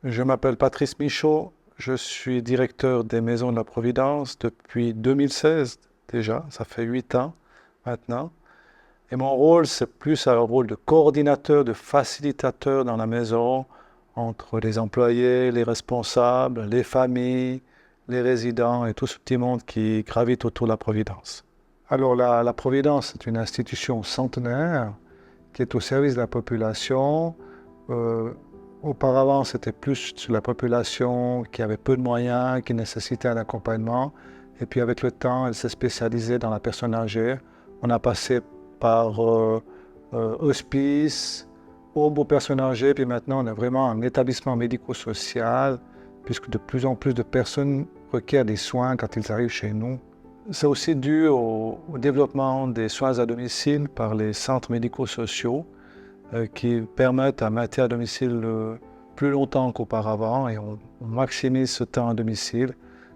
Je m'appelle Patrice Michaud, je suis directeur des Maisons de la Providence depuis 2016 déjà, ça fait 8 ans maintenant. Et mon rôle, c'est plus un rôle de coordinateur, de facilitateur dans la maison, entre les employés, les responsables, les familles, les résidents et tout ce petit monde qui gravite autour de la Providence. Alors la Providence, c'est une institution centenaire qui est au service de la population. Euh, Auparavant, c'était plus sur la population qui avait peu de moyens, qui nécessitait un accompagnement. Et puis avec le temps, elle s'est spécialisée dans la personne âgée. On a passé par hospice, aide aux personnes âgées, puis maintenant on est vraiment un établissement médico-social, puisque de plus en plus de personnes requièrent des soins quand ils arrivent chez nous. C'est aussi dû au développement des soins à domicile par les centres médico-sociaux qui permettent un maintien à domicile plus longtemps qu'auparavant et on maximise ce temps à domicile.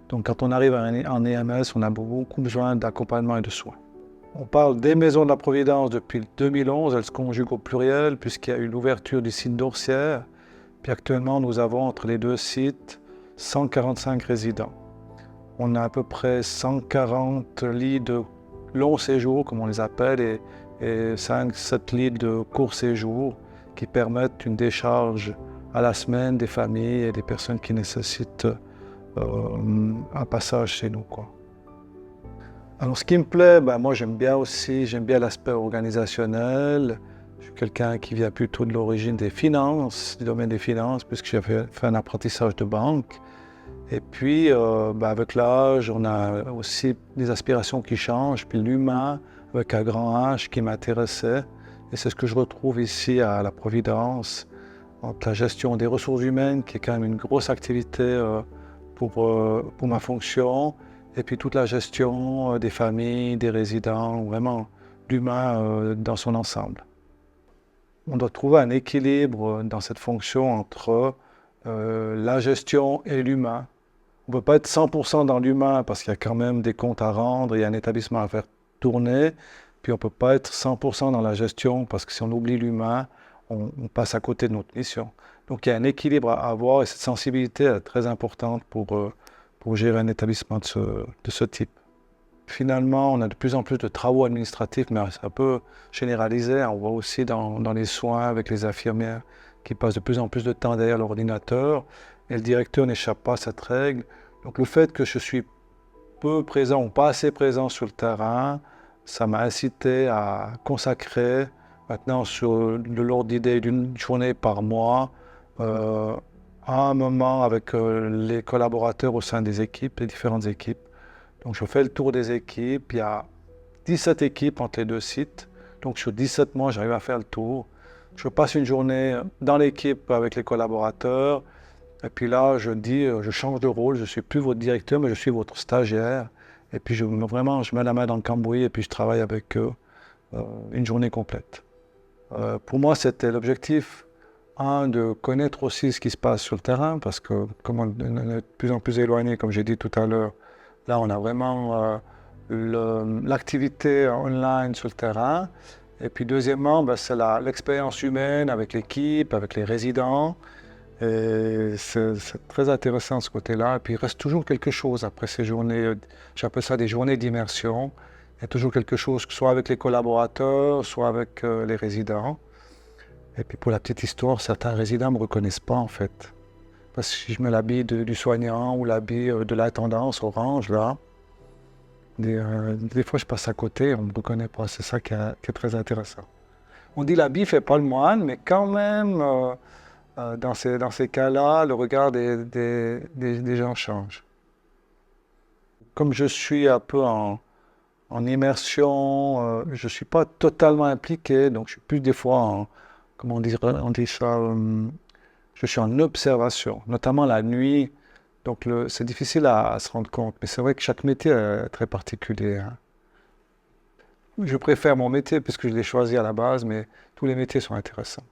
Donc quand on arrive en EMS, on a beaucoup besoin d'accompagnement et de soins. On parle des maisons de la Providence depuis 2011, elles se conjuguent au pluriel puisqu'il y a eu l'ouverture du site d'Orsières. Puis actuellement, nous avons entre les deux sites 145 résidents. On a à peu près 140 lits de long séjour, comme on les appelle, et 5-7 lits de court séjour qui permettent une décharge à la semaine des familles et des personnes qui nécessitent un passage chez nous, quoi. Alors, ce qui me plaît, moi j'aime bien l'aspect organisationnel. Je suis quelqu'un qui vient plutôt de l'origine des finances, du domaine des finances, puisque j'ai fait un apprentissage de banque. Et puis, avec l'âge, on a aussi des aspirations qui changent, puis l'humain, avec un grand H, qui m'intéressait. Et c'est ce que je retrouve ici à la Providence, entre la gestion des ressources humaines, qui est quand même une grosse activité pour ma fonction, et puis toute la gestion des familles, des résidents, vraiment l'humain dans son ensemble. On doit trouver un équilibre dans cette fonction entre la gestion et l'humain. On ne peut pas être 100% dans l'humain parce qu'il y a quand même des comptes à rendre, il y a un établissement à faire tourner. Puis on ne peut pas être 100% dans la gestion parce que si on oublie l'humain, on passe à côté de notre mission. Donc il y a un équilibre à avoir et cette sensibilité est très importante pour gérer un établissement de ce type. Finalement, on a de plus en plus de travaux administratifs, mais c'est un peu généralisé. On voit aussi dans les soins avec les infirmières qui passent de plus en plus de temps derrière l'ordinateur. Et le directeur n'échappe pas à cette règle. Donc le fait que je suis peu présent ou pas assez présent sur le terrain, ça m'a incité à consacrer maintenant sur l'ordre d'idée d'une journée par mois euh, un moment avec les collaborateurs au sein des équipes, les différentes équipes. Donc je fais le tour des équipes, il y a 17 équipes entre les deux sites. Donc sur 17 mois, j'arrive à faire le tour. Je passe une journée dans l'équipe avec les collaborateurs. Et puis là, je dis, je change de rôle, je ne suis plus votre directeur, mais je suis votre stagiaire. Et puis vraiment, je mets la main dans le cambouis et puis je travaille avec eux une journée complète. Pour moi, c'était l'objectif, un, de connaître aussi ce qui se passe sur le terrain, parce que comme on est de plus en plus éloigné, comme j'ai dit tout à l'heure, là, on a vraiment l'activité online sur le terrain. Et puis deuxièmement, c'est l'expérience humaine avec l'équipe, avec les résidents. Et c'est très intéressant ce côté-là. Et puis il reste toujours quelque chose après ces journées, j'appelle ça des journées d'immersion. Il y a toujours quelque chose, soit avec les collaborateurs, soit avec les résidents. Et puis pour la petite histoire, certains résidents ne me reconnaissent pas en fait. Parce que si je mets l'habit du soignant ou l'habit de l'intendance orange, là, des fois je passe à côté et on ne me reconnaît pas. C'est ça qui est très intéressant. On dit l'habit ne fait pas le moine, mais quand même, dans ces cas-là, le regard des gens change. Comme je suis un peu en immersion, je ne suis pas totalement impliqué, donc je suis plus des fois comment on dit ça, je suis en observation, notamment la nuit. Donc c'est difficile à se rendre compte, mais c'est vrai que chaque métier est très particulier, hein. Je préfère mon métier puisque je l'ai choisi à la base, mais tous les métiers sont intéressants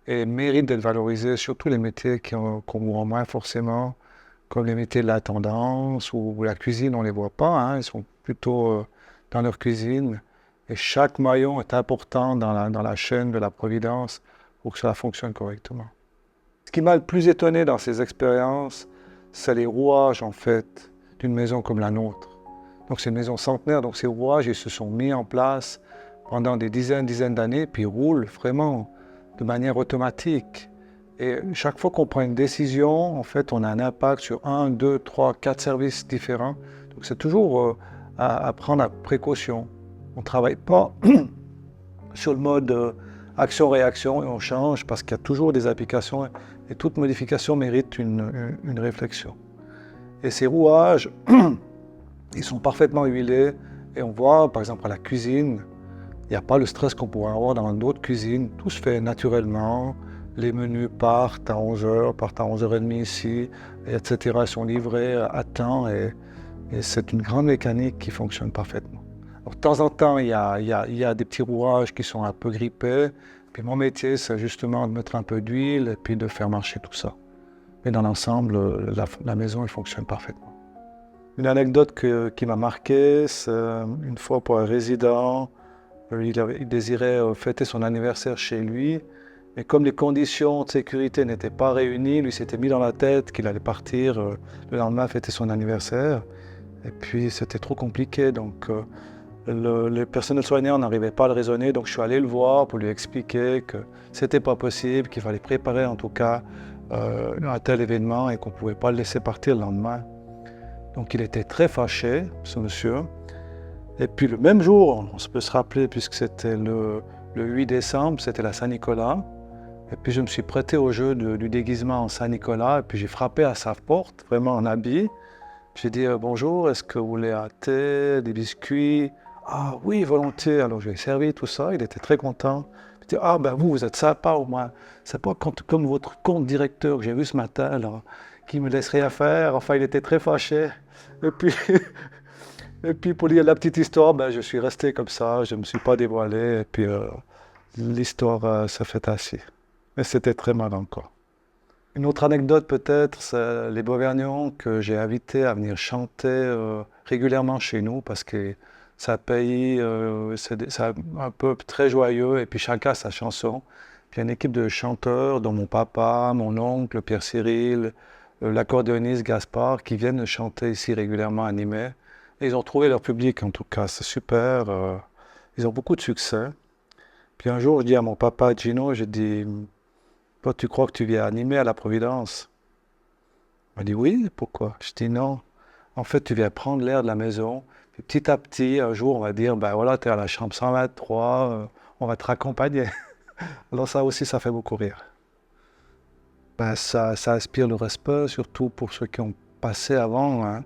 et méritent d'être valorisés, surtout les métiers qu'on voit moins forcément, comme les métiers de la tendance ou la cuisine, on ne les voit pas, hein, ils sont plutôt dans leur cuisine. Et chaque maillon est important dans la chaîne de la Providence pour que cela fonctionne correctement. Ce qui m'a le plus étonné dans ces expériences, c'est les rouages, en fait, d'une maison comme la nôtre. Donc, c'est une maison centenaire, donc ces rouages, ils se sont mis en place pendant des dizaines d'années, puis ils roulent vraiment de manière automatique. Et chaque fois qu'on prend une décision, en fait, on a un impact sur 1, 2, 3, 4 services différents. Donc, c'est toujours à prendre à précaution. On ne travaille pas sur le mode action-réaction et on change parce qu'il y a toujours des applications et toute modification mérite une réflexion. Et ces rouages, ils sont parfaitement huilés et on voit, par exemple, à la cuisine, il n'y a pas le stress qu'on pourrait avoir dans d'autres cuisines. Tout se fait naturellement. Les menus partent à 11h, partent à 11h30 ici, etc. Ils sont livrés à temps et c'est une grande mécanique qui fonctionne parfaitement. Alors, de temps en temps, il y a des petits rouages qui sont un peu grippés. Puis mon métier, c'est justement de mettre un peu d'huile et puis de faire marcher tout ça. Mais dans l'ensemble, la maison, elle fonctionne parfaitement. Une anecdote qui m'a marqué, c'est une fois pour un résident, il désirait fêter son anniversaire chez lui. Mais comme les conditions de sécurité n'étaient pas réunies, lui s'était mis dans la tête qu'il allait partir le lendemain fêter son anniversaire. Et puis c'était trop compliqué, donc le personnel soignant n'arrivait pas à le raisonner. Donc je suis allé le voir pour lui expliquer que c'était pas possible, qu'il fallait préparer en tout cas un tel événement et qu'on ne pouvait pas le laisser partir le lendemain. Donc il était très fâché, ce monsieur. Et puis le même jour, on peut se rappeler, puisque c'était le 8 décembre, c'était la Saint-Nicolas. Et puis je me suis prêté au jeu du déguisement en Saint-Nicolas. Et puis j'ai frappé à sa porte, vraiment en habit. J'ai dit bonjour, est-ce que vous voulez un thé, des biscuits? Ah oui, volontiers. Alors je lui ai servi tout ça, il était très content. Il dit ah ben vous êtes sympa au moins. C'est pas comme votre compte directeur que j'ai vu ce matin, là, qui me laisse rien faire. Enfin, il était très fâché. Et puis, et puis pour dire la petite histoire, ben, je suis resté comme ça, je ne me suis pas dévoilé. Et puis l'histoire s'est faite ainsi. Mais c'était très mal encore. Une autre anecdote peut-être, c'est les Beauvergnons que j'ai invités à venir chanter régulièrement chez nous parce que c'est un pays, c'est un peuple très joyeux et puis chacun a sa chanson. Puis il y a une équipe de chanteurs dont mon papa, mon oncle, Pierre Cyril, l'accordéoniste Gaspard qui viennent chanter ici régulièrement à Nimet. Et ils ont trouvé leur public en tout cas, c'est super. Ils ont beaucoup de succès. Puis un jour je dis à mon papa Gino, je dis toi, tu crois que tu viens animer à la Providence? Il m'a dit oui, pourquoi? Je dis non. En fait, tu viens prendre l'air de la maison. Puis petit à petit, un jour, on va dire, ben voilà, tu es à la chambre 123, on va te raccompagner. Alors ça aussi, ça fait beaucoup rire. Ben, ça inspire le respect, surtout pour ceux qui ont passé avant. Hein.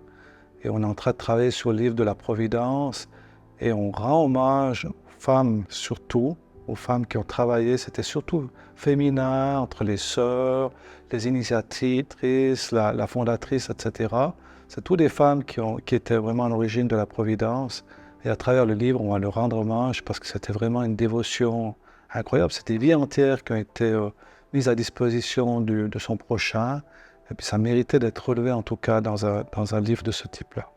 Et on est en train de travailler sur le livre de la Providence. Et on rend hommage aux femmes surtout, aux femmes qui ont travaillé, c'était surtout féminin, entre les sœurs, les initiatrices, la fondatrice, etc. C'est toutes des femmes qui étaient vraiment à l'origine de la Providence. Et à travers le livre, on va leur rendre hommage parce que c'était vraiment une dévotion incroyable. C'était des vies entières qui ont été mises à disposition de son prochain. Et puis ça méritait d'être relevé en tout cas dans un livre de ce type-là.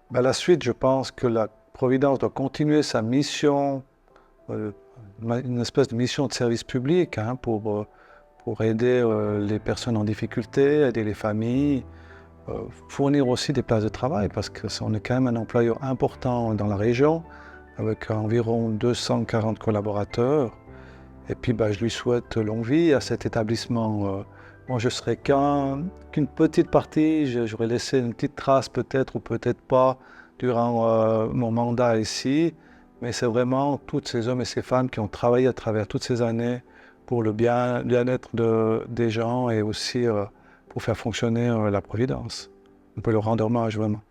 Ben, la suite, je pense que la Providence doit continuer sa mission, une espèce de mission de service public hein, pour aider les personnes en difficulté, aider les familles, fournir aussi des places de travail parce qu'on est quand même un employeur important dans la région avec environ 240 collaborateurs. Et puis ben, je lui souhaite longue vie à cet établissement. Moi je serai qu'une petite partie, j'aurais laissé une petite trace peut-être ou peut-être pas durant mon mandat ici. Mais c'est vraiment tous ces hommes et ces femmes qui ont travaillé à travers toutes ces années pour le bien-être des gens et aussi pour faire fonctionner la Providence. On peut leur rendre hommage vraiment.